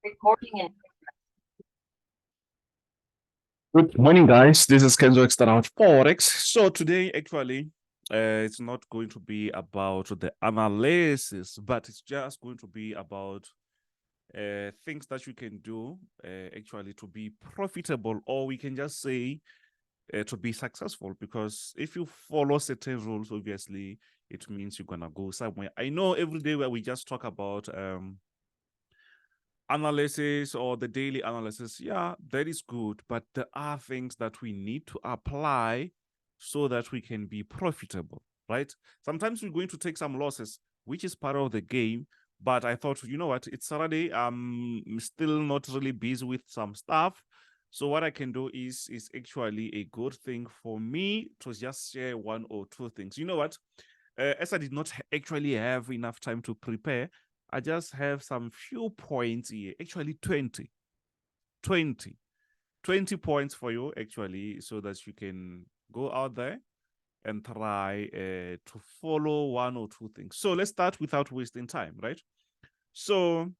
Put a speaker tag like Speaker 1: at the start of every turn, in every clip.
Speaker 1: Recording in.
Speaker 2: Good morning, guys. This is Kenzo Xtrahot Forex. So today, actually, it's not going to be about the analysis, but it's just going to be about things that you can do actually to be profitable, or we can just say to be successful. Because if you follow certain rules, obviously, it means you're gonna go somewhere. I know every day where we just talk about analysis or the daily analysis, yeah, that is good, but there are things that we need to apply so that we can be profitable, right? Sometimes we're going to take some losses, which is part of the game, but I thought, you know what, it's Saturday, I'm still not really busy with some stuff, so what I can do is actually a good thing for me to just share one or two things. You know what, as I did not actually have enough time to prepare, I just have some few points here, actually 20 points for you, actually, so that you can go out there and try to follow one or two things. So let's start without wasting time, right? So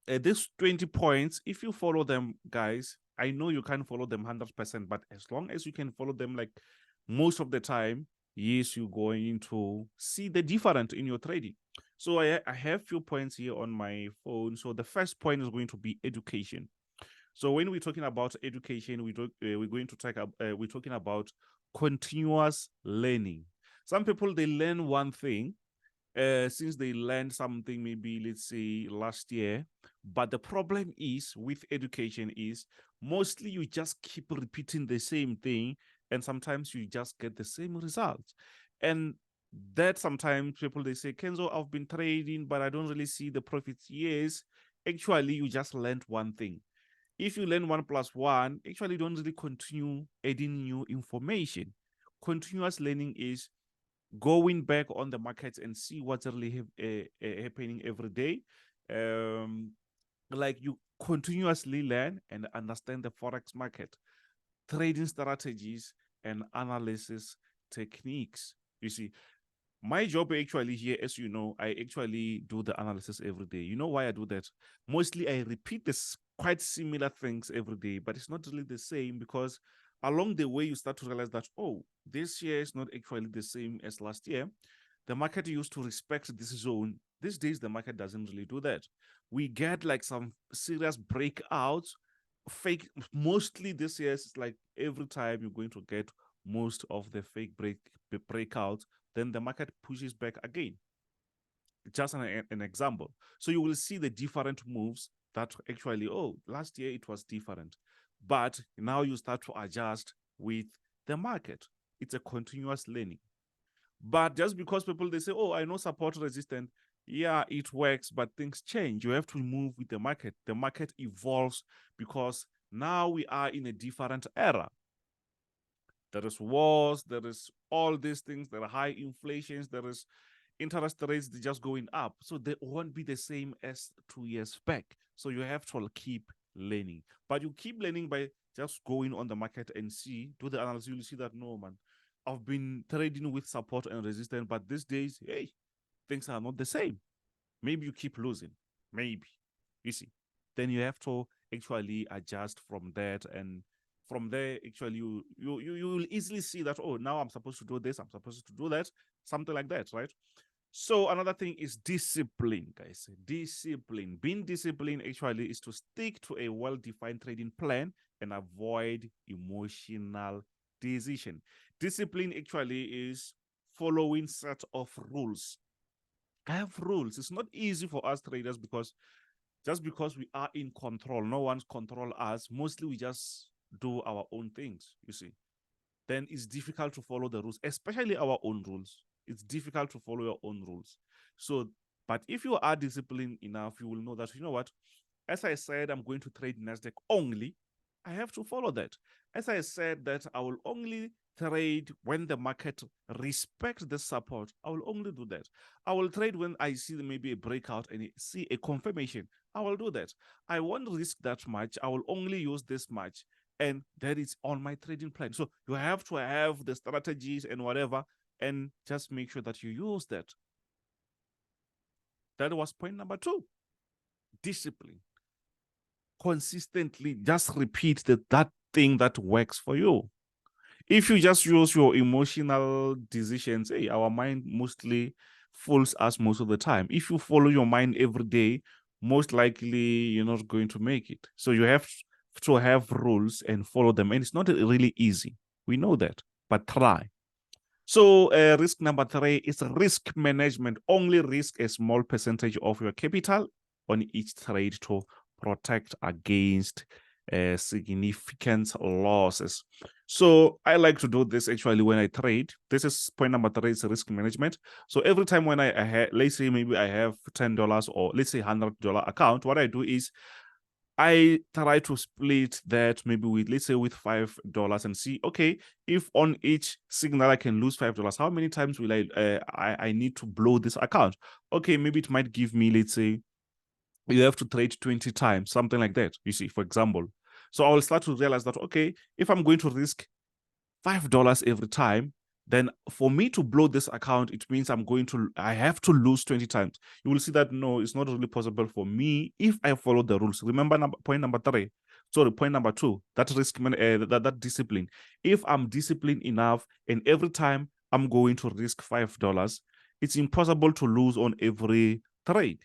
Speaker 2: these 20 points, if you follow them, guys, I know you can't follow them 100%, but as long as you can follow them like most of the time, yes, you're going to see the difference in your trading. So I have few points here on my phone. So the first point is going to be education. So when we're talking about education, we're going to talk we're talking about continuous learning. Some people, they learn one thing since they learned something, maybe let's say last year, but the problem is with education is mostly you just keep repeating the same thing, and sometimes you just get the same results. And that sometimes people, they say, Kenzo, I've been trading, but I don't really see the profits. Yes, actually, you just learned one thing. If you learn 1 + 1, actually, you don't really continue adding new information. Continuous learning is going back on the markets and see what's really happening every day. Like you continuously learn and understand the Forex market, trading strategies, and analysis techniques. You see, my job actually here, as you know, I actually do the analysis every day. You know why I do that? Mostly I repeat this quite similar things every day, but it's not really the same, because along the way you start to realize that, oh, this year is not actually the same as last year. The market used to respect this zone. These days, the market doesn't really do that. We get like some serious breakouts, fake. Mostly this year, it's like every time you're going to get most of the fake breakouts, then the market pushes back again. Just an example. So you will see the different moves that actually, oh, last year it was different. But now you start to adjust with the market. It's a continuous learning. But just because people, they say, oh, I know support resistance, yeah, it works, but things change. You have to move with the market. The market evolves because now we are in a different era. There is wars, there is all these things, there are high inflations, there is interest rates just going up. So they won't be the same as 2 years back. So you have to keep learning. But you keep learning by just going on the market and do the analysis. You'll see that, no, man, I've been trading with support and resistance, but these days, hey, things are not the same. Maybe you keep losing. Maybe. You see. Then you have to actually adjust from that, and from there, actually, you will easily see that, oh, now I'm supposed to do this, I'm supposed to do that, something like that, right? So another thing is discipline, guys. Discipline. Being disciplined actually is to stick to a well-defined trading plan and avoid emotional decision. Discipline actually is following set of rules. I have rules. It's not easy for us traders, because just because we are in control, no one's control us. Mostly we just do our own things, you see. Then it's difficult to follow the rules, especially our own rules. It's difficult to follow your own rules. So, but if you are disciplined enough, you will know that, you know what, as I said, I'm going to trade NASDAQ only. I have to follow that. As I said that I will only trade when the market respects the support, I will only do that. I will trade when I see maybe a breakout and see a confirmation. I will do that. I won't risk that much. I will only use this much. And that is on my trading plan. So you have to have the strategies and whatever, and just make sure that you use that. That was point number 2. Discipline. consistently just repeat that thing that works for you. If you just use your emotional decisions, hey, our mind mostly fools us most of the time. If you follow your mind every day, most likely you're not going to make it. So you have to have rules and follow them. And it's not really easy. We know that, but try. So risk number 3 is risk management. Only risk a small percentage of your capital on each trade to protect against significant losses. So I like to do this actually when I trade. This is point number 3, is risk management. So every time when I have, let's say maybe I have $10 or let's say $100 account, what I do is I try to split that maybe with, let's say, with $5 and see, okay, if on each signal I can lose $5, how many times will I need to blow this account? Okay, maybe it might give me, let's say, you have to trade 20 times, something like that, you see, for example. So I will start to realize that, okay, if I'm going to risk $5 every time, then for me to blow this account, it means I have to lose 20 times. You will see that, no, it's not really possible for me if I follow the rules. Remember point number 2, that risk, that discipline. If I'm disciplined enough and every time I'm going to risk $5, it's impossible to lose on every trade.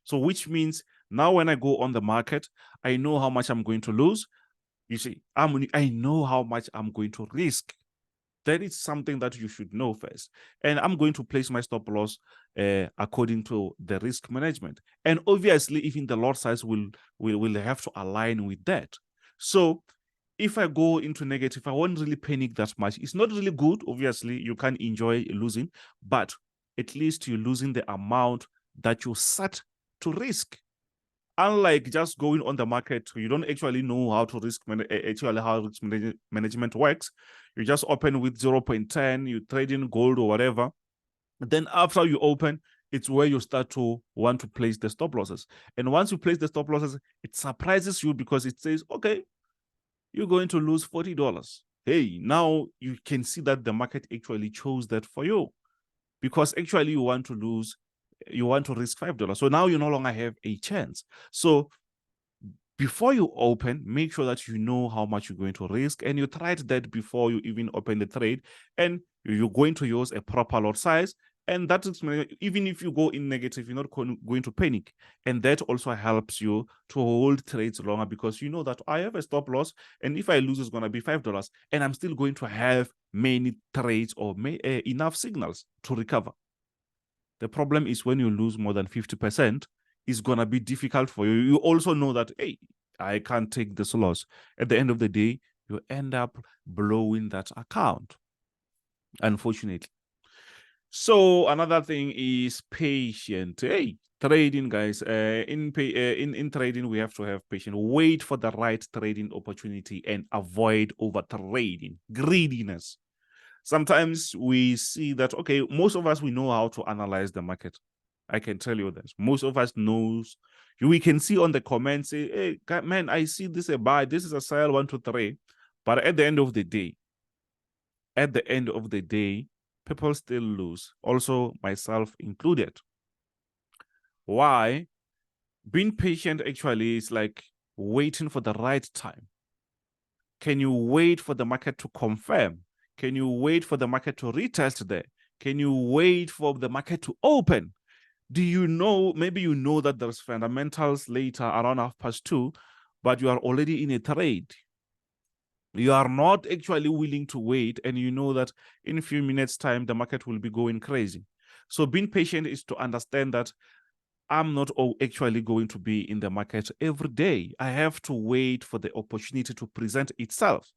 Speaker 2: So which means now when I go on the market, I know how much I'm going to lose. You see, I know how much I'm going to risk. That is something that you should know first. And I'm going to place my stop loss according to the risk management. And obviously, even the lot size will have to align with that. So if I go into negative, I won't really panic that much. It's not really good. Obviously, you can enjoy losing, but at least you're losing the amount that you set to risk. Unlike just going on the market, you don't actually know how to risk management works. You just open with 0.10, you trade in gold or whatever. Then after you open, it's where you start to want to place the stop losses. And once you place the stop losses, it surprises you because it says, okay, you're going to lose $40. Hey, now you can see that the market actually chose that for you because actually you want to risk $5. So now you no longer have a chance. So before you open, make sure that you know how much you're going to risk and you tried that before you even open the trade, and you're going to use a proper lot size. And that is, even if you go in negative, you're not going to panic. And that also helps you to hold trades longer because you know that I have a stop loss, and if I lose, it's going to be $5, and I'm still going to have many trades or enough signals to recover. The problem is when you lose more than 50%, it's going to be difficult for you. You also know that, hey, I can't take this loss. At the end of the day, you end up blowing that account, unfortunately. So another thing is patient. Hey, trading, guys. In trading, we have to have patience. Wait for the right trading opportunity and avoid over trading, greediness. Sometimes we see that, okay, most of us, we know how to analyze the market. I can tell you that. Most of us knows. We can see on the comments, say, hey, man, I see this a buy, this is a sell, 1, 2, 3. But at the end of the day, people still lose, also myself included. Why? Being patient actually is like waiting for the right time. Can you wait for the market to confirm? Can you wait for the market to retest there? Can you wait for the market to open? Do you know, maybe you know that there's fundamentals later around 2:30, but you are already in a trade. You are not actually willing to wait, and you know that in a few minutes' time, the market will be going crazy. So being patient is to understand that I'm not actually going to be in the market every day. I have to wait for the opportunity to present itself.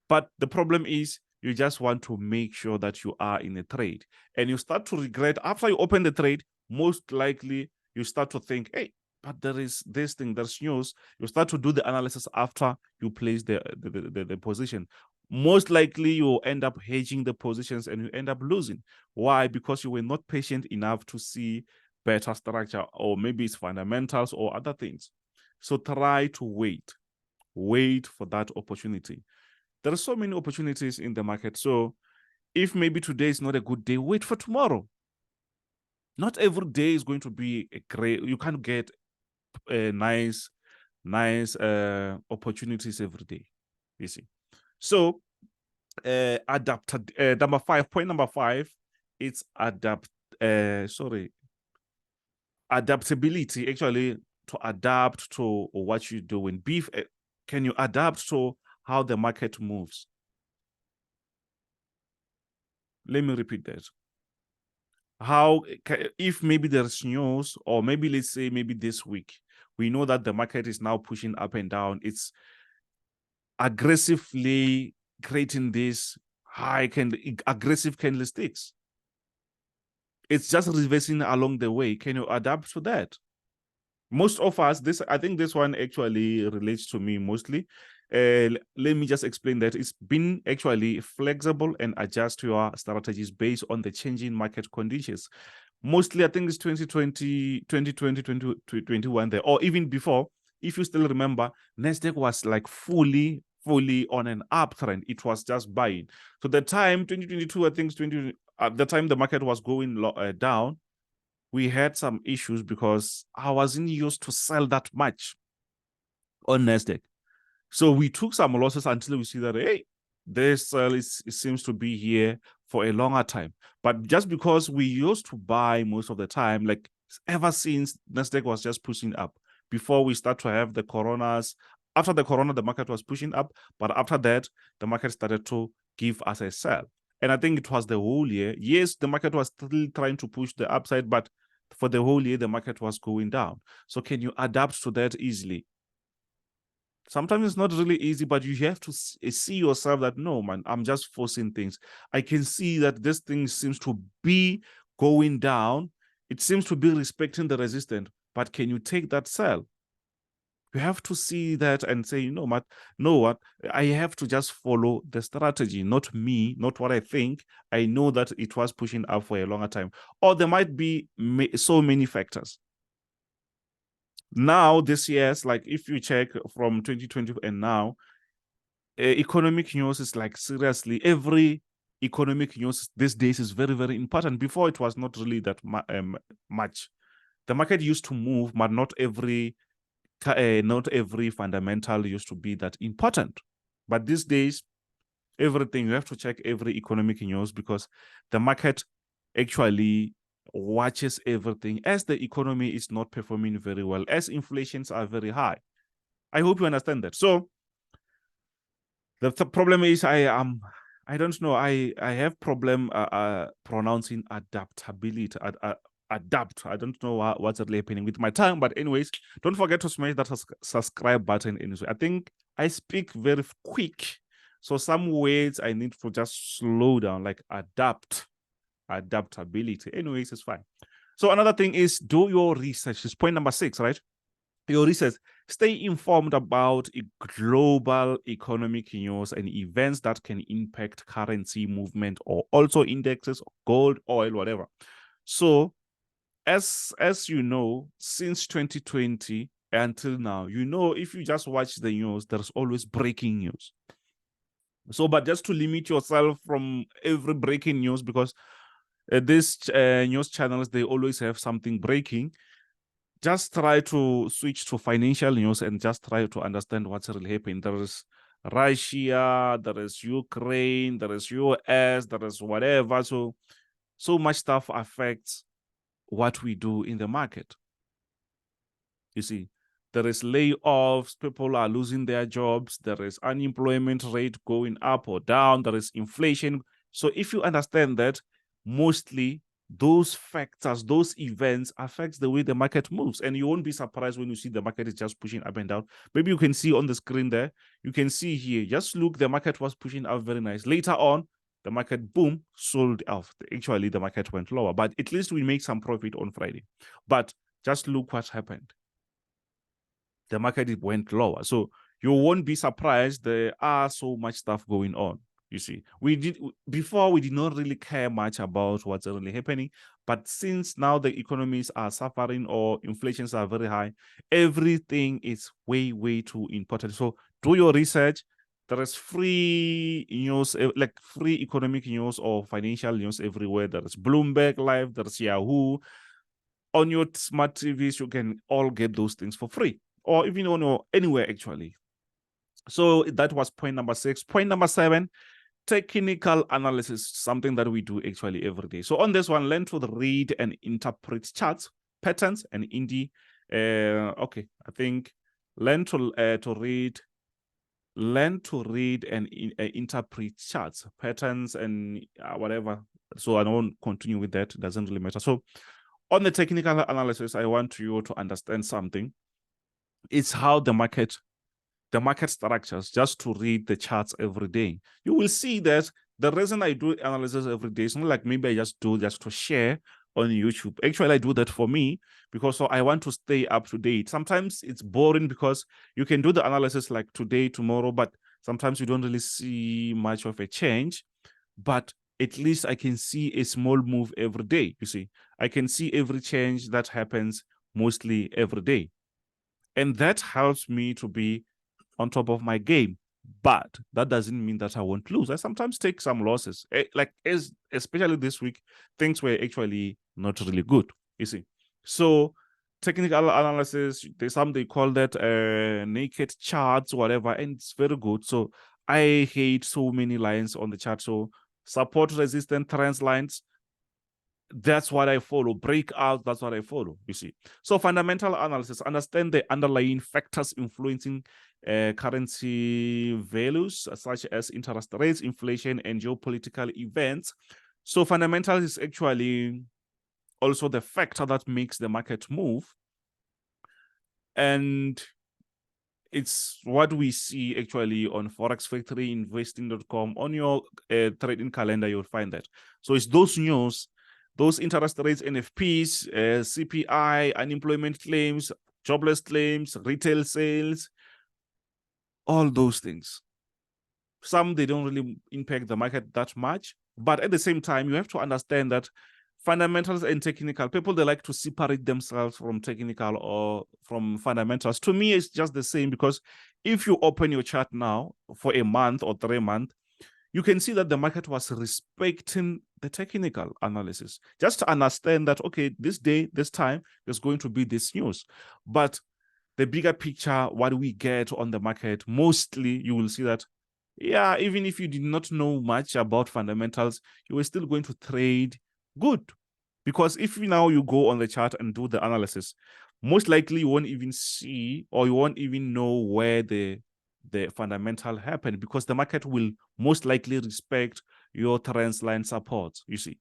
Speaker 2: But the problem is you just want to make sure that you are in a trade, and you start to regret after you open the trade. Most likely you start to think, hey, but there is this thing, there's news. You start to do the analysis after you place the position. Most likely you end up hedging the positions and you end up losing. Why? Because you were not patient enough to see better structure, or maybe it's fundamentals or other things. So try to wait for that opportunity. There are so many opportunities in the market. So if maybe today is not a good day, wait for tomorrow. Not every day is going to be a great, you can't get a nice nice opportunities every day, you see. So number 5, point number 5, it's adaptability, actually, to adapt to what you're doing. Can you adapt to how the market moves? Let me repeat that. If maybe there's news, or maybe let's say maybe this week, we know that the market is now pushing up and down. It's aggressively creating these aggressive candlesticks. It's just reversing along the way. Can you adapt to that? Most of us, I think this one actually relates to me mostly. Let me just explain that it's been actually flexible and adjust your strategies based on the changing market conditions. Mostly, I think it's 2020, 2021 there, or even before. If you still remember, NASDAQ was like fully on an uptrend. It was just buying. So the time 2022, I think at the time the market was going down, we had some issues because I wasn't used to sell that much on NASDAQ. So we took some losses until we see that, hey, this sell it seems to be here for a longer time. But just because we used to buy most of the time, like ever since NASDAQ was just pushing up, before we start to have the coronas, after the corona, the market was pushing up. But after that, the market started to give us a sell. And I think it was the whole year. Yes, the market was still trying to push the upside, but for the whole year, the market was going down. So can you adapt to that easily? Sometimes it's not really easy, but you have to see yourself that, no, man, I'm just forcing things. I can see that this thing seems to be going down. It seems to be respecting the resistance, but can you take that sell? You have to see that and say, know what? I have to just follow the strategy, not me, not what I think. I know that it was pushing up for a longer time. Or there might be so many factors. Now, this year's, like if you check from 2020 and now, economic news is like seriously, every economic news these days is very, very important. Before, it was not really that much. The market used to move, but not every fundamental used to be that important. But these days, everything, you have to check every economic news because the market actually watches everything as the economy is not performing very well, as inflations are very high. I hope you understand that. So the problem is I don't know. I have problem pronouncing adaptability. Adapt. I don't know what's really happening with my tongue, but anyways, don't forget to smash that subscribe button. Anyway, I think I speak very quick, so some words I need to just slow down, like adaptability. Anyways, it's fine. So another thing is do your research. It's point number 6, right? Your research. Stay informed about global economic news and events that can impact currency movement or also indexes, gold, oil, whatever. So as you know, since 2020 until now, if you just watch the news, there's always breaking news. So, but just to limit yourself from every breaking news, because these news channels, they always have something breaking, just try to switch to financial news and just try to understand what's really happening. There is Russia, there is Ukraine, there is US, there is whatever. So much stuff affects what we do in the market. You see, there is layoffs, people are losing their jobs, there is unemployment rate going up or down, there is inflation. So if you understand that, mostly those factors, those events affects the way the market moves. And you won't be surprised when you see the market is just pushing up and down. Maybe you can see on the screen there, you can see here, just look, the market was pushing up very nice. Later on, the market, boom, sold off. Actually, the market went lower, but at least we make some profit on Friday. But just look what happened. The market went lower. So you won't be surprised there are so much stuff going on. You see, before we did not really care much about what's really happening, but since now the economies are suffering or inflations are very high, everything is way, way too important. So do your research. There is free news, like free economic news or financial news everywhere. There is Bloomberg Live, there is Yahoo. On your smart TVs, you can all get those things for free. or even on your anywhere actually. So that was point number 6. Point number 7, technical analysis, something that we do actually every day. So on this one, learn to read and interpret charts, patterns, and indie. Okay, I think learn to read and interpret charts, patterns, and whatever. So I won't continue with that. It doesn't really matter. So on the technical analysis, I want you to understand something. It's how the market structures, just to read the charts every day. You will see that the reason I do analysis every day is not like maybe I just do just to share on YouTube. Actually, I do that for me because I want to stay up to date. Sometimes it's boring because you can do the analysis like today, tomorrow, but sometimes you don't really see much of a change. But at least I can see a small move every day. You see, I can see every change that happens mostly every day. And that helps me to be on top of my game. But that doesn't mean that I won't lose. I sometimes take some losses. Especially this week, things were actually not really good, you see. So technical analysis, they call that naked charts, whatever, and it's very good. So I hate so many lines on the chart. So support, resistance, trend lines, that's what I follow. Breakout, that's what I follow, you see. So fundamental analysis, understand the underlying factors influencing currency values, such as interest rates, inflation, and geopolitical events. So fundamentals is actually also the factor that makes the market move. And it's what we see actually on Forex Factory, investing.com. On your trading calendar, you'll find that. So it's those news, those interest rates, NFPs, CPI, unemployment claims, jobless claims, retail sales, all those things. Some, they don't really impact the market that much. But at the same time, you have to understand that fundamentals and technical, people, they like to separate themselves from technical or from fundamentals. To me, it's just the same, because if you open your chart now for a month or 3 months, you can see that the market was respecting the technical analysis. Just to understand that, okay, this day, this time, there's going to be this news. But the bigger picture, what we get on the market, mostly you will see that, yeah, even if you did not know much about fundamentals, you were still going to trade good. Because if now you go on the chart and do the analysis, most likely you won't even see, or you won't even know where the fundamental happened, because the market will most likely respect your trend line support, you see.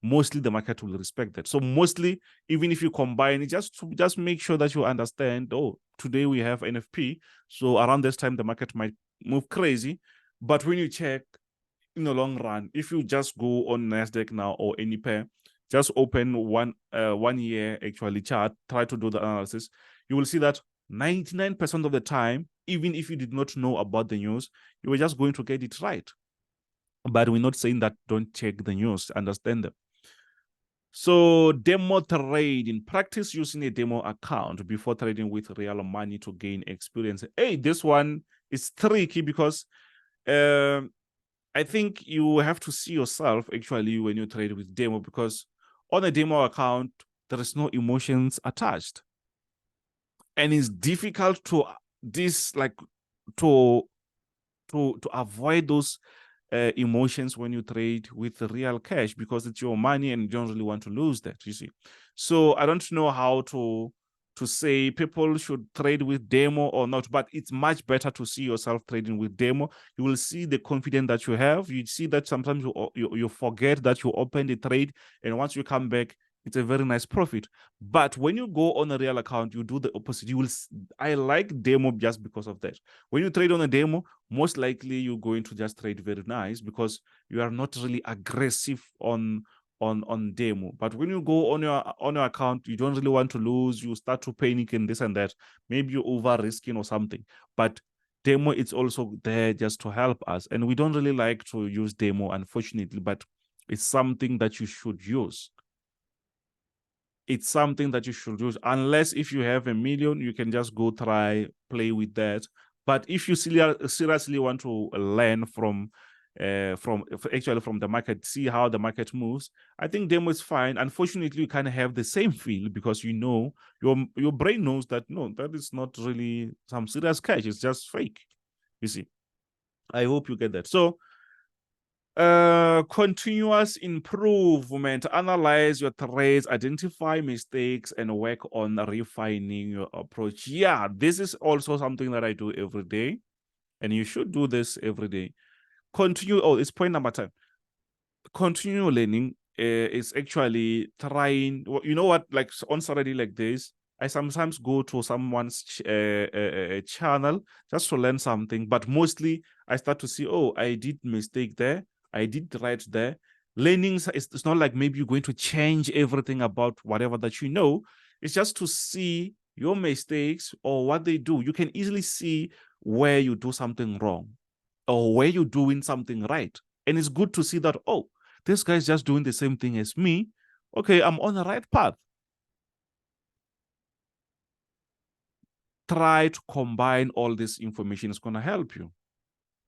Speaker 2: Mostly the market will respect that. So mostly, even if you combine it, just make sure that you understand, oh, today we have NFP, so around this time the market might move crazy. But when you check in the long run, if you just go on NASDAQ now or any pair, just open one year actually chart, try to do the analysis, you will see that 99% of the time, even if you did not know about the news, you were just going to get it right. But we're not saying that don't check the news, understand them. So demo trading, practice using a demo account before trading with real money to gain experience. Hey, this one is tricky because I think you have to see yourself actually when you trade with demo, because on a demo account, there is no emotions attached. And it's difficult to avoid those emotions when you trade with real cash, because it's your money and you don't really want to lose that, you see. So I don't know how to say people should trade with demo or not, but it's much better to see yourself trading with demo. You will see the confidence that you have. You see that sometimes you forget that you opened the trade, and once you come back, it's a very nice profit. But when you go on a real account, you do the opposite. I like demo just because of that. When you trade on a demo, most likely you're going to just trade very nice, because you are not really aggressive on demo. But when you go on your account, you don't really want to lose, you start to panic and this and that. Maybe you're over risking or something. But demo, it's also there just to help us. And we don't really like to use demo, unfortunately, but it's something that you should use. It's something that you should use, unless if you have $1 million, you can just go play with that. But if you seriously want to learn from from the market, see how the market moves. I think demo is fine. Unfortunately, you kind of have the same feel because you know your brain knows that no, that is not really some serious cash. It's just fake. You see. I hope you get that. So continuous improvement, analyze your trades, identify mistakes, and work on refining your approach. Yeah, this is also something that I do every day, and you should do this every day. Continue. Oh, it's point number 10. Continue learning is actually trying. You know what? Like on Saturday like this, I sometimes go to someone's channel just to learn something, but mostly I start to see, oh, I did mistake there. I did right there. Learning it's not like maybe you're going to change everything about whatever that you know. It's just to see your mistakes or what they do. You can easily see where you do something wrong or where you're doing something right. And it's good to see that, oh, this guy's just doing the same thing as me. Okay, I'm on the right path. Try to combine all this information. It's going to help you.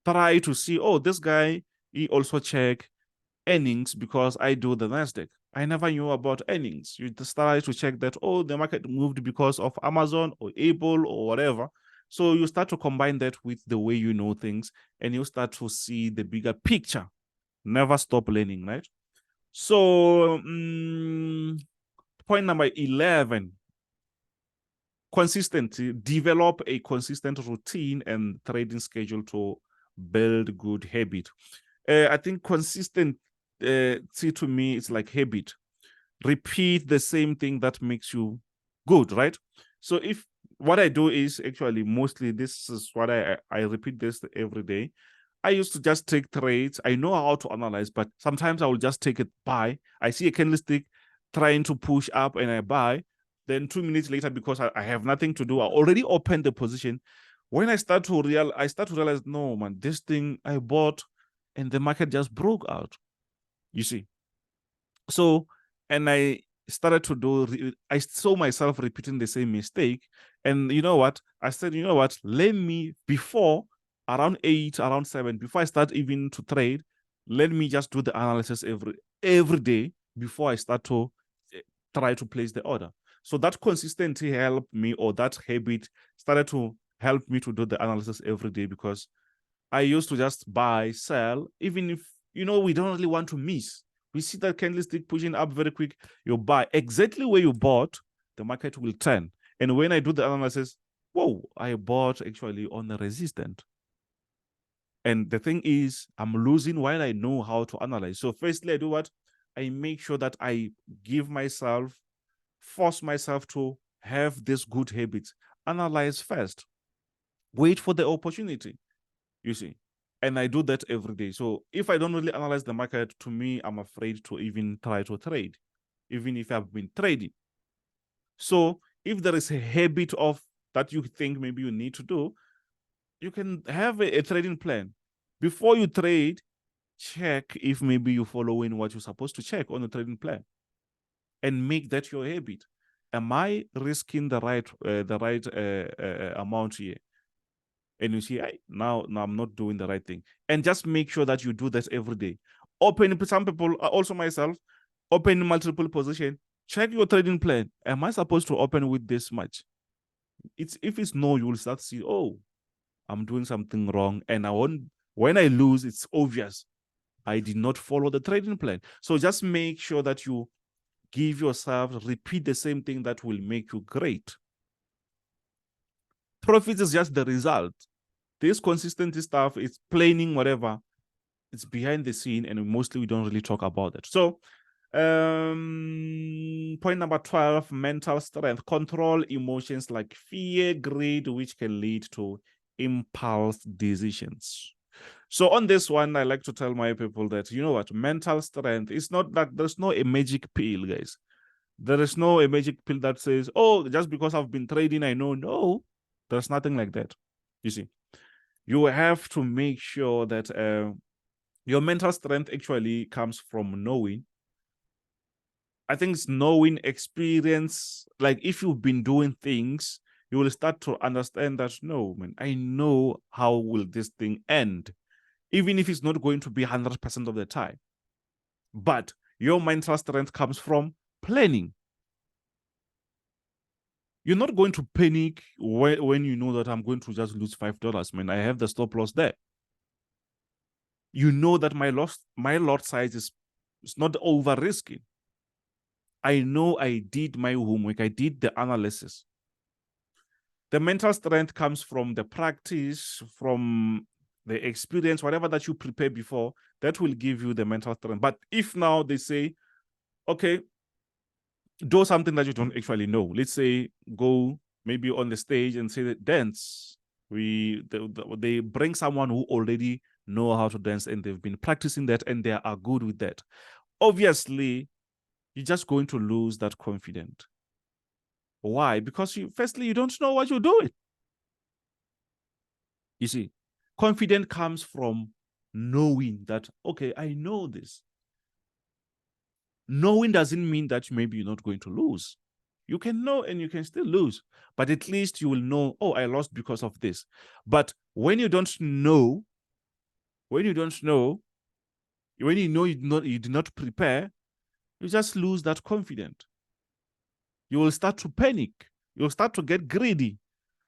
Speaker 2: Try to see, oh, this guy, he also check earnings because I do the NASDAQ. I never knew about earnings. You just try to check that, oh, the market moved because of Amazon or Apple or whatever. So you start to combine that with the way you know things, and you start to see the bigger picture. Never stop learning, right? So point number 11, consistency. Develop a consistent routine and trading schedule to build good habit. I think consistency to me, it's like habit. Repeat the same thing that makes you good, right? So if what I do is actually mostly this is what I repeat this every day. I used to just take trades. I know how to analyze, but sometimes I will just take it buy. I see a candlestick trying to push up and I buy. Then 2 minutes later, because I have nothing to do, I already opened the position. When I start to realize, no, man, this thing I bought and the market just broke out. You see? So, and I started to I saw myself repeating the same mistake. And you know what? I said, you know what? Let me, before around 8, around 7, before I start even to trade, let me just do the analysis every day before I start to try to place the order. So that consistency helped me, or that habit started to help me to do the analysis every day, because I used to just buy, sell, even if, you know, we don't really want to miss. We see that candlestick pushing up very quick, you buy exactly where you bought, the market will turn. And when I do the analysis, whoa, I bought actually on the resistance. And the thing is, I'm losing while I know how to analyze. So firstly, I do what? I make sure that I force myself to have this good habits. Analyze first. Wait for the opportunity, you see. And I do that every day. So if I don't really analyze the market, to me, I'm afraid to even try to trade, even if I've been trading. So if there is a habit of that you think maybe you need to do, you can have a trading plan. Before you trade, check if maybe you're following what you're supposed to check on the trading plan, and make that your habit. Am I risking the right amount here? And you see, now I'm not doing the right thing. And just make sure that you do that every day. Open, some people, also myself, open multiple position. Check your trading plan. Am I supposed to open with this much? If it's no, you will start to see, oh, I'm doing something wrong. And when I lose, it's obvious. I did not follow the trading plan. So just make sure that you give yourself, repeat the same thing that will make you great. Profit is just the result. This consistency stuff is planning, whatever. It's behind the scene, and mostly we don't really talk about it. So point number 12, mental strength. Control emotions like fear, greed, which can lead to impulse decisions. So on this one, I like to tell my people that, you know what, mental strength is not that there's no a magic pill, guys. There is no a magic pill that says, oh, just because I've been trading, I know. No, there's nothing like that. You see, you have to make sure that your mental strength actually comes from knowing. I think it's knowing, experience. Like if you've been doing things, you will start to understand that, no, man, I know how will this thing end. even if it's not going to be 100% of the time. But your mental strength comes from planning. You're not going to panic when you know that I'm going to just lose $5, man. I have the stop loss there. You know that my lot size is not over risking. I know I did my homework. I did the analysis. The mental strength comes from the practice, from the experience, whatever that you prepare before, that will give you the mental strength. But if now they say, okay, do something that you don't actually know. Let's say go maybe on the stage and say that dance. They bring someone who already know how to dance and they've been practicing that and they are good with that. Obviously, you're just going to lose that confidence. Why? Because firstly, you don't know what you're doing. You see, confidence comes from knowing that, okay, I know this. Knowing doesn't mean that maybe you're not going to lose. You can know and you can still lose, but at least you will know, oh, I lost because of this. But when you don't know, when you know you did not prepare, you just lose that confidence. You will start to panic. You'll start to get greedy.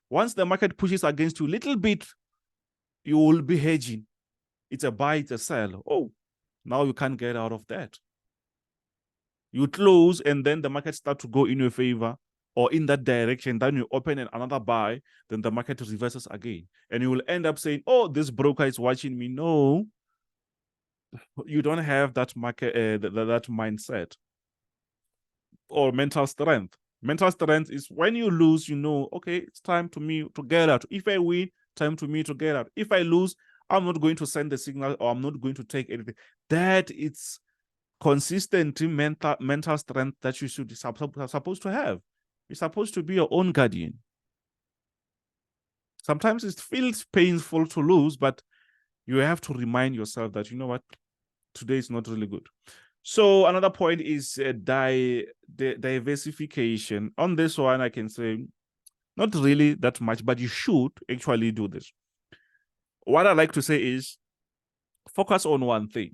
Speaker 2: Once the market pushes against you a little bit, you will be hedging. It's a buy, it's a sell. Oh, now you can't get out of that. You close and then the market starts to go in your favor or in that direction. Then you open another buy, then the market reverses again. And you will end up saying, oh, this broker is watching me. No, you don't have that market, that mindset or mental strength. Mental strength is when you lose, you know, okay, it's time to me to get out. If I win, time to me to get out. If I lose, I'm not going to send the signal or I'm not going to take anything. That it's consistent mental strength that you should be supposed to have. You're supposed to be your own guardian. Sometimes it feels painful to lose, but you have to remind yourself that, you know what, today is not really good. So another point is diversification. On this one, I can say not really that much, but you should actually do this. What I like to say is focus on one thing.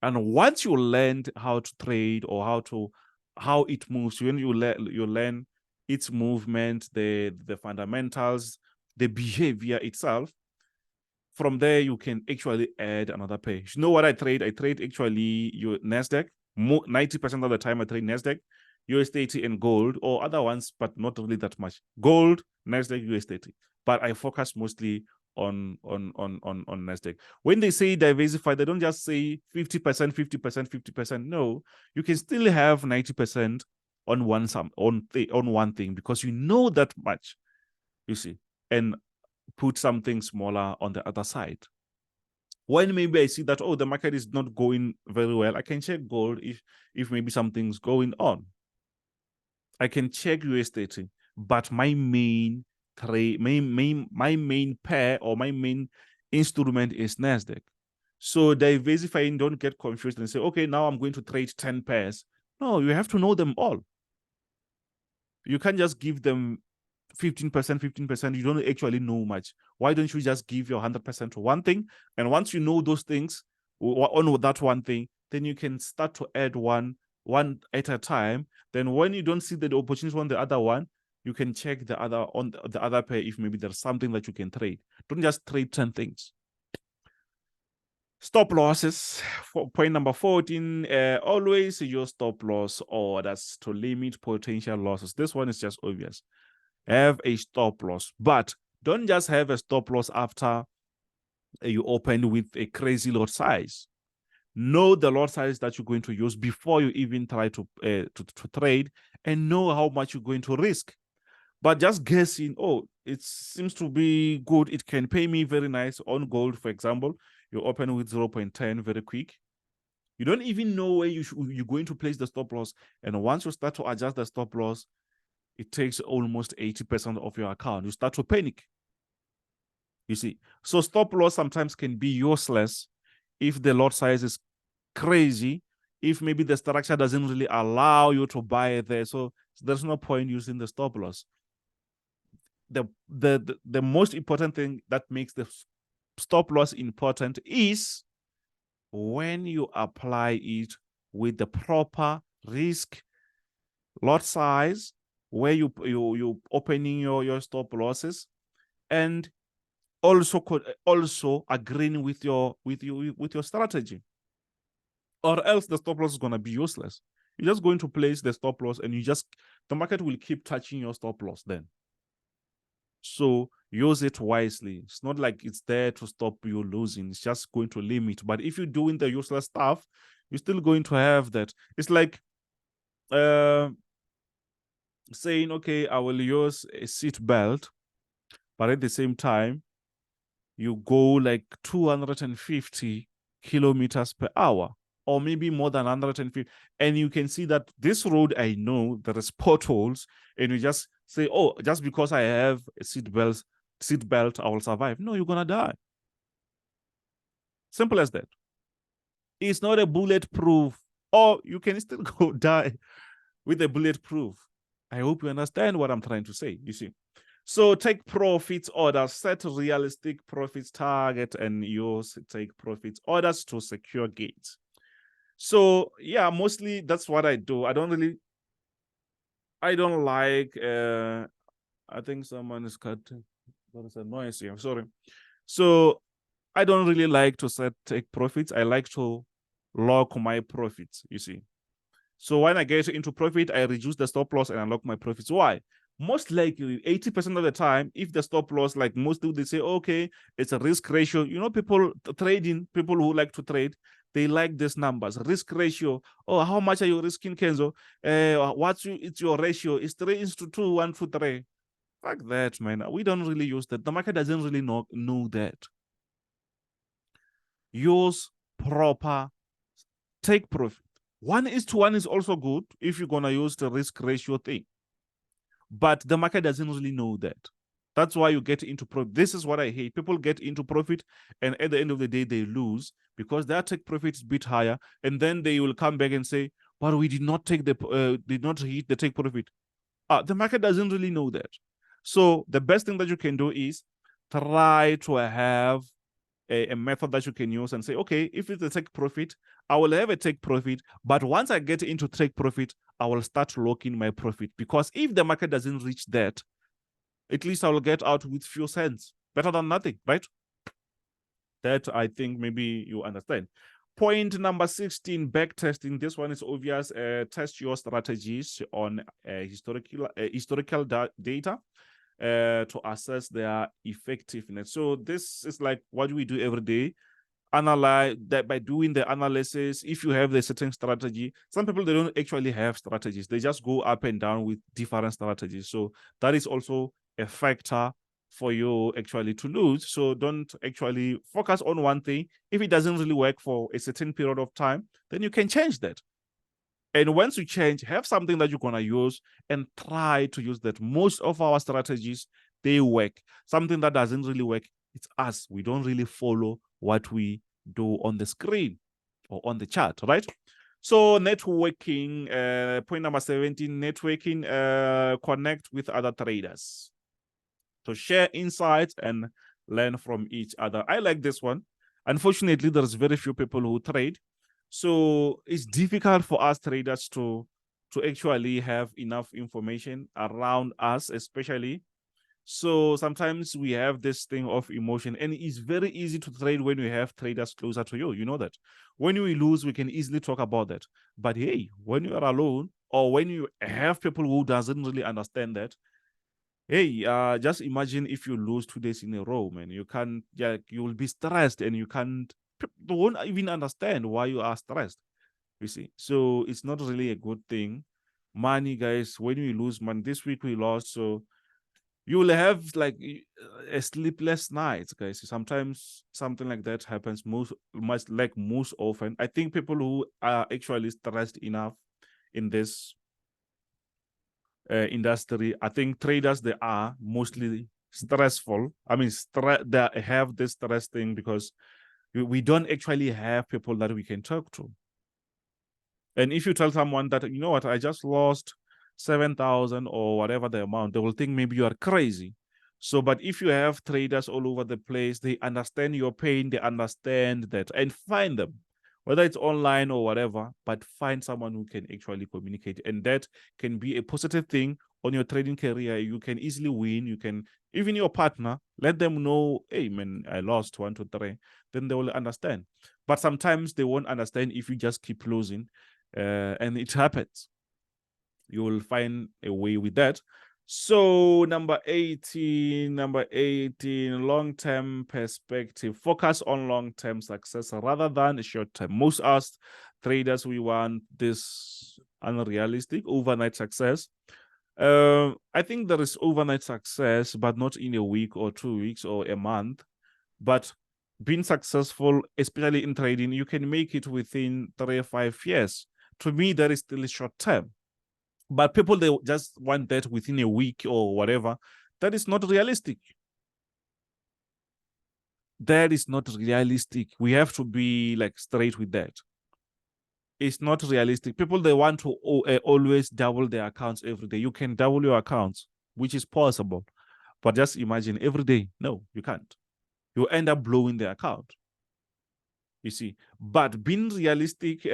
Speaker 2: And once you learned how to trade or how it moves, when you learn its movement, the fundamentals, the behavior itself, from there you can actually add another pair. You know what I trade? I trade actually your NASDAQ. 90% of the time I trade NASDAQ, USDT, and gold, or other ones, but not really that much. Gold, NASDAQ, USDT. But I focus mostly on NASDAQ. When they say diversify, they don't just say 50%, 50%, 50%. No, you can still have 90% on one thing because you know that much, you see, and put something smaller on the other side. When maybe I see that, oh, the market is not going very well, I can check gold if maybe something's going on. I can check USDT, but my main trade, my main pair or my main instrument is NASDAQ. So diversifying, don't get confused and say, okay, now I'm going to trade 10 pairs. No, you have to know them all. You can't just give them 15%, 15%. You don't actually know much. Why don't you just give your 100% to one thing? And once you know those things on that one thing, then you can start to add one at a time. Then when you don't see the opportunity on the other one, you can check the other pair if maybe there's something that you can trade. Don't just trade 10 things. Stop losses. Point number 14, always use stop loss orders to limit potential losses. This one is just obvious. Have a stop loss, but don't just have a stop loss after you open with a crazy lot size. Know the lot size that you're going to use before you even try to trade, and know how much you're going to risk. But just guessing, oh, it seems to be good, it can pay me very nice on gold, for example. You open with 0.10 very quick. You don't even know where you're going to place the stop loss. And once you start to adjust the stop loss, it takes almost 80% of your account. You start to panic. You see, so stop loss sometimes can be useless if the lot size is crazy, if maybe the structure doesn't really allow you to buy it there. So there's no point using the stop loss. The most important thing that makes the stop loss important is when you apply it with the proper risk, lot size, where you opening your stop losses, and also agreeing with your strategy, or else the stop loss is going to be useless. You're just going to place the stop loss and the market will keep touching your stop loss then. So use it wisely. It's not like it's there to stop you losing. It's just going to limit. But if you're doing the useless stuff, you're still going to have that. It's like saying, okay, I will use a seat belt, but at the same time, you go like 250 kilometers per hour, or maybe more than 150. And you can see that this road, I know there is potholes, and you just say, oh, just because I have a seat belt, I will survive. No, you're gonna die. Simple as that. It's not a bulletproof, or you can still go die with a bulletproof. I hope you understand what I'm trying to say, you see. So take profits orders, set realistic profits target, and use take profits orders to secure gains. So yeah, mostly that's what I do. I don't like, I think someone is cutting. There's a noise here, I'm sorry. So I don't really like to take profits. I like to lock my profits, you see. So when I get into profit, I reduce the stop loss and unlock my profits. Why? Most likely 80% of the time, if the stop loss, like most people, they say, okay, it's a risk ratio. You know, people who like to trade, they like these numbers. Risk ratio. Oh, how much are you risking, Kenzo? It's your ratio? It's 3:2, 1:3. Fuck that, man. We don't really use that. The market doesn't really know that. Use proper take profit. 1:1 is also good if you're going to use the risk ratio thing. But the market doesn't really know that. That's why you get into profit. This is what I hate. People get into profit, and at the end of the day, they lose because their take profit is a bit higher. And then they will come back and say, but we did not hit the take profit. The market doesn't really know that. So the best thing that you can do is try to have a method that you can use and say, okay, if it's a take profit, I will have a take profit. But once I get into take profit, I will start locking my profit, because if the market doesn't reach that, at least I will get out with few cents. Better than nothing, right? That I think maybe you understand. Point number 16, backtesting. This one is obvious. Test your strategies on historical data to assess their effectiveness. So this is like what we do every day. Analyze that by doing the analysis. If you have the certain strategy, some people, they don't actually have strategies. They just go up and down with different strategies. So that is also a factor for you actually to lose. So don't actually focus on one thing. If it doesn't really work for a certain period of time, then you can change that. And once you change, have something that you're going to use and try to use that. Most of our strategies, they work. Something that doesn't really work, it's us. We don't really follow what we do on the screen or on the chart, right? So networking, point number 17, networking, connect with other traders to share insights and learn from each other. I like this one. Unfortunately, there's very few people who trade. So it's difficult for us traders to actually have enough information around us, especially. So sometimes we have this thing of emotion, and it's very easy to trade when you have traders closer to you. You know that. When we lose, we can easily talk about that. But hey, when you are alone, or when you have people who doesn't really understand that, hey, just imagine if you lose 2 days in a row, man. You can't, yeah, you will be stressed, and you won't even understand why you are stressed, you see. So it's not really a good thing. Money, guys, when we lose money, this week we lost, so you will have like a sleepless night, guys. Sometimes something like that happens most often. I think people who are actually stressed enough in this industry, I think traders, they are mostly stressful. I mean, they have this stress thing because we don't actually have people that we can talk to. And if you tell someone that, you know what, I just lost 7,000 or whatever the amount, they will think maybe you are crazy. So, but if you have traders all over the place, they understand your pain, they understand that, and find them, whether it's online or whatever, but find someone who can actually communicate. And that can be a positive thing on your trading career. You can easily win. You can, even your partner, let them know, hey, man, I lost 1, 2, 3. Then they will understand. But sometimes they won't understand if you just keep losing. And it happens. You will find a way with that. So number 18, long-term perspective. Focus on long-term success rather than short-term. Most us traders, we want this unrealistic overnight success. I think there is overnight success, but not in a week or 2 weeks or a month. But being successful, especially in trading, you can make it within 3 or 5 years. To me, that is still short-term. But people, they just want that within a week or whatever. That is not realistic. That is not realistic. We have to be like straight with that. It's not realistic. People, they want to always double their accounts every day. You can double your accounts, which is possible. But just imagine every day. No, you can't. You end up blowing the account. You see. But being realistic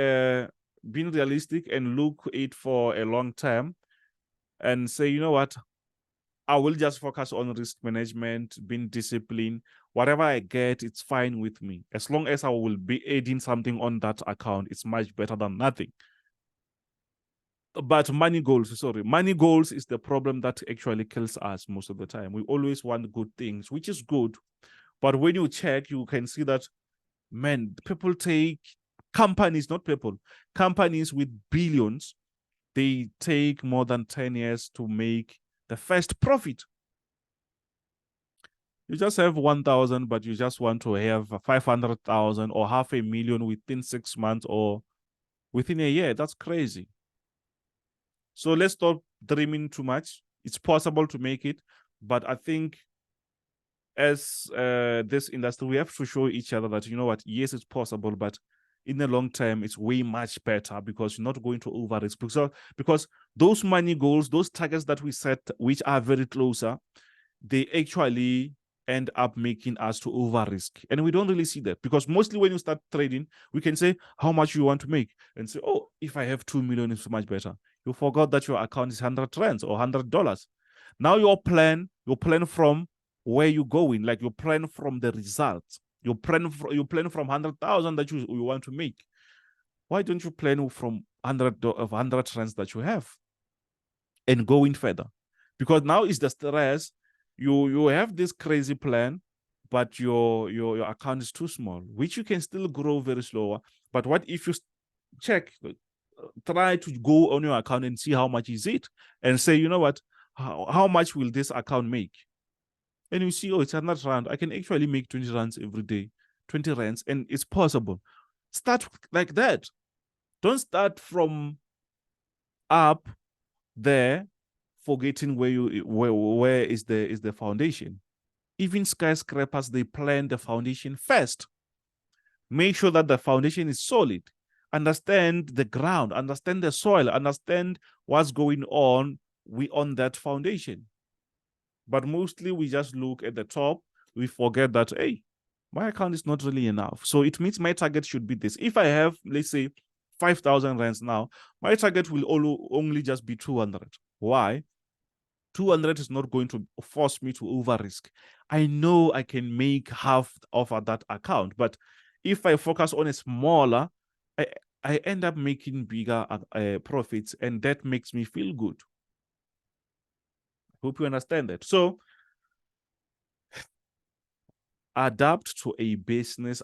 Speaker 2: and look it for a long term and say, you know what, I will just focus on risk management, being disciplined. Whatever I get, it's fine with me. As long as I will be adding something on that account, it's much better than nothing. But money goals is the problem that actually kills us most of the time. We always want good things, which is good. But when you check, you can see that, man, people take companies with billions, they take more than 10 years to make the first profit. You just have 1,000, but you just want to have 500,000 or 500,000 within 6 months or within a year. That's crazy. So let's stop dreaming too much. It's possible to make it, but I think as this industry, we have to show each other that, you know what, yes, it's possible, but in the long term, it's way much better because you're not going to over risk. Because those money goals, those targets that we set, which are very closer, they actually end up making us to over risk. And we don't really see that, because mostly when you start trading, we can say how much you want to make and say, oh, if I have 2 million, it's so much better. You forgot that your account is 100 rands or $100. Now your plan from where you're going, like you plan from the results. You plan from 100,000 that you want to make. Why don't you plan from 100 rands that you have and going further? Because now is the stress. You have this crazy plan, but your account is too small, which you can still grow very slower. But what if you try to go on your account and see how much is it, and say, you know what, how much will this account make? And you see, oh, it's 100 rand. I can actually make 20 rands every day, 20 rands, and it's possible. Start like that. Don't start from up there, forgetting where is the foundation. Even skyscrapers, they plan the foundation first. Make sure that the foundation is solid. Understand the ground, understand the soil, understand what's going on that foundation. But mostly we just look at the top. We forget that, hey, my account is not really enough. So it means my target should be this. If I have, let's say, 5,000 rands now, my target will only just be 200. Why? 200 is not going to force me to over risk. I know I can make half of that account, but if I focus on a smaller, I end up making bigger profits, and that makes me feel good. Hope you understand that. So adapt a business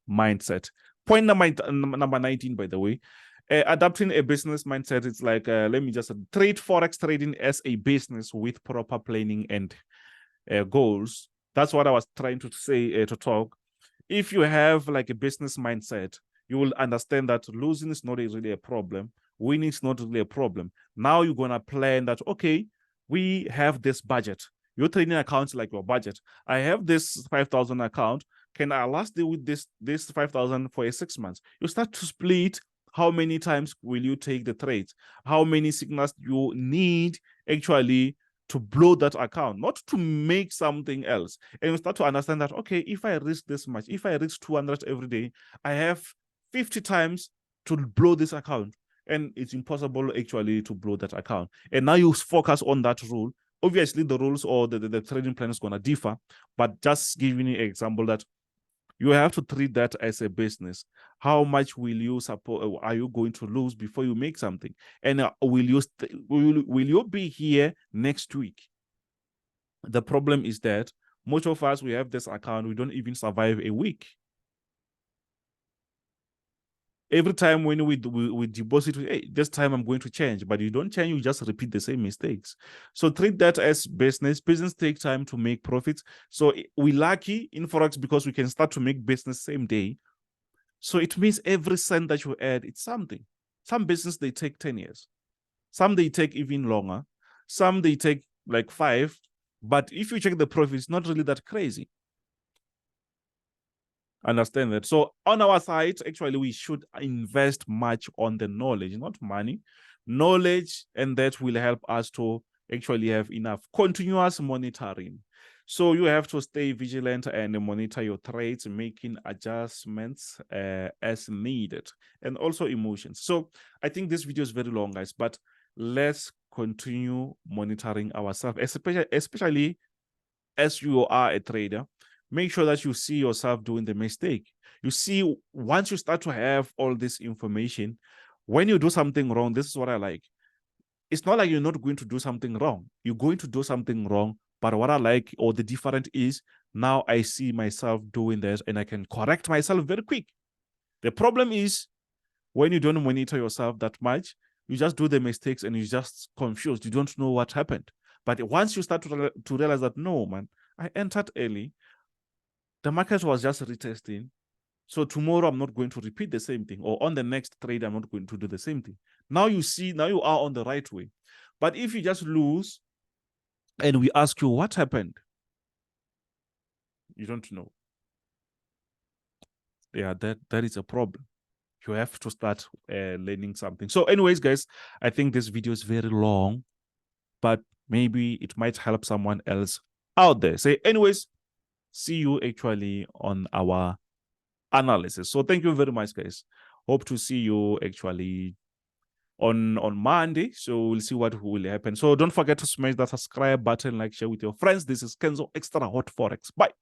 Speaker 2: mindset. Point number 19, by the way. Adapting a business mindset, it's like, let me just treat Forex trading as a business with proper planning and goals. That's what I was trying to say, to talk. If you have like a business mindset, you will understand that losing is not really a problem. Winning is not really a problem. Now you're going to plan that, okay, we have this budget. Your trading account is like your budget. I have this 5,000 account. Can I last deal with this 5,000 for 6 months? You start to split. How many times will you take the trades? How many signals you need actually to blow that account, not to make something else. And you start to understand that, okay, if I risk this much, if I risk 200 every day, I have 50 times to blow this account. And it's impossible actually to blow that account. And now you focus on that rule. Obviously, the rules or the trading plan is going to differ, but just giving you an example that you have to treat that as a business. How much will you support? Are you going to lose before you make something? And will you be here next week? The problem is that most of us, we have this account, we don't even survive a week. Every time when we deposit, hey, this time I'm going to change, but you don't change, you just repeat the same mistakes. So treat that as business. Business takes time to make profits. So we're lucky in Forex because we can start to make business same day. So it means every cent that you add, it's something. Some business, they take 10 years. Some they take even longer. Some they take like 5. But if you check the profit, it's not really that crazy. Understand that? So on our side, actually, we should invest much on the knowledge, not money. Knowledge, and that will help us to actually have enough continuous monitoring. So you have to stay vigilant and monitor your trades, making adjustments as needed, and also emotions. So I think this video is very long, guys, but let's continue monitoring ourselves, especially as you are a trader. Make sure that you see yourself doing the mistake. You see, once you start to have all this information, when you do something wrong, this is what I like. It's not like you're not going to do something wrong. You're going to do something wrong, but what I like, or the difference is, now I see myself doing this and I can correct myself very quick. The problem is, when you don't monitor yourself that much, you just do the mistakes and you're just confused. You don't know what happened. But once you start to realize that, no, man, I entered early, the market was just retesting. So tomorrow I'm not going to repeat the same thing, or on the next trade, I'm not going to do the same thing. Now you see, now you are on the right way. But if you just lose and we ask you what happened, you don't know. Yeah, that is a problem. You have to start learning something. So anyways, guys, I think this video is very long, but maybe it might help someone else out there. So anyways, see you actually on our analysis. So thank you very much, guys. Hope to see you actually on Monday. So we'll see what will happen. So don't forget to smash that subscribe button, like, share with your friends. This is Kenzo Xtrahot Forex. Bye.